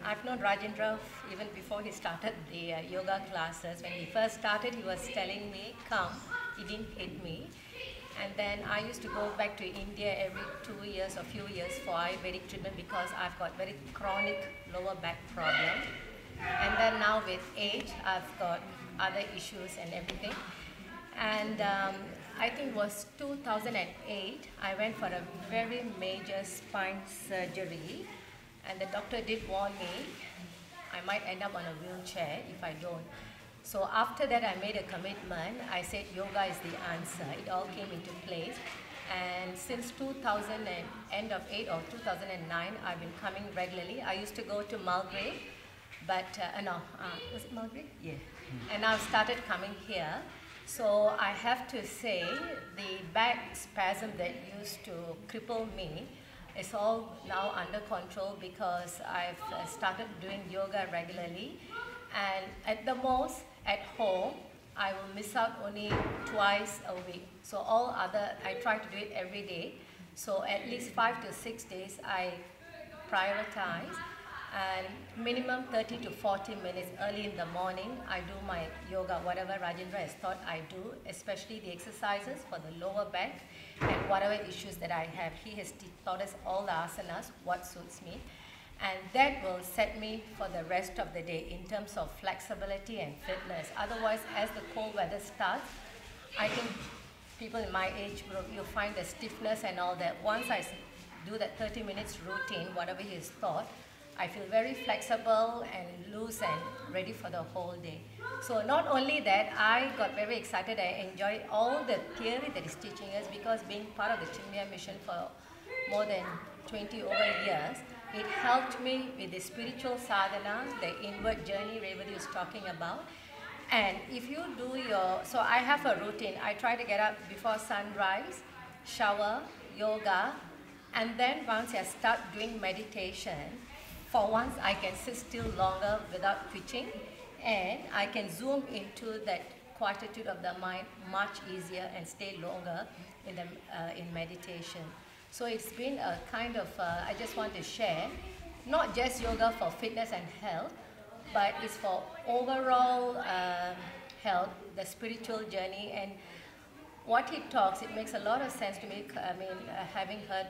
I've known Rajendra even before he started the yoga classes. When he first started, he was telling me, come. He didn't hit me. And then I used to go back to India every 2 years or few years for Ayurvedic treatment because I've got very chronic lower back problem. And then now with age, I've got other issues and everything. And I think it was 2008, I went for a very major spine surgery. And the doctor did warn me I might end up on a wheelchair if I don't. So after that, I made a commitment. I said yoga is the answer. It all came into place. And since 2000 and end of 8 or 2009, I've been coming regularly. I used to go to Mulgrave, but was it Mulgrave? Yeah. And I've started coming here. So I have to say the back spasm that used to cripple me is all now under control because I've started doing yoga regularly. And at the most, at home, I will miss out only twice a week. So all other, I try to do it every day. So at least 5 to 6 days, I prioritize. And minimum 30 to 40 minutes early in the morning, I do my yoga, whatever Rajendra has taught I do, especially the exercises for the lower back and whatever issues that I have. He has taught us all the asanas, what suits me. And that will set me for the rest of the day in terms of flexibility and fitness. Otherwise, as the cold weather starts, I think people in my age group, you'll find the stiffness and all that. Once I do that 30 minutes routine, whatever he has taught, I feel very flexible and loose and ready for the whole day. So not only that, I got very excited. I enjoyed all the theory that he's teaching us because being part of the Chinmaya mission for more than 20 over years, it helped me with the spiritual sadhana, the inward journey Revati was talking about. And if you do so I have a routine. I try to get up before sunrise, shower, yoga, and then once I start doing meditation, for once I can sit still longer without twitching, and I can zoom into that quietude of the mind much easier and stay longer in meditation. So it's been a kind of, I just want to share, not just yoga for fitness and health, but it's for overall health, the spiritual journey, and what he talks, it makes a lot of sense to me. I mean, having heard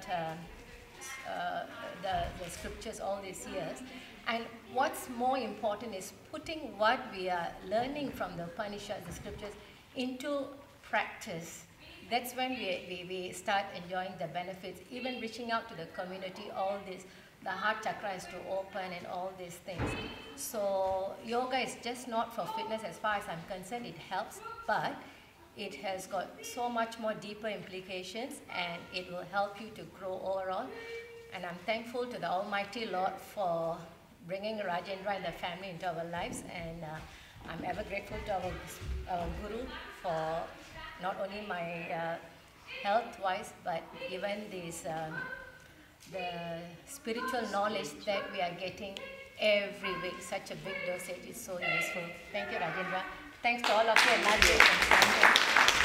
the scriptures all these years. And what's more important is putting what we are learning from the Upanishads, the scriptures, into practice. That's when we start enjoying the benefits, even reaching out to the community, all this, the heart chakra is to open and all these things. So yoga is just not for fitness as far as I'm concerned. It helps, but it has got so much more deeper implications and it will help you to grow overall. And I'm thankful to the Almighty Lord for bringing Rajendra and the family into our lives. And I'm ever grateful to our Guru for not only my health-wise, but even this, the spiritual knowledge that we are getting every week. Such a big dosage is so useful. Thank you, Rajendra. Thanks to all of you. I love you.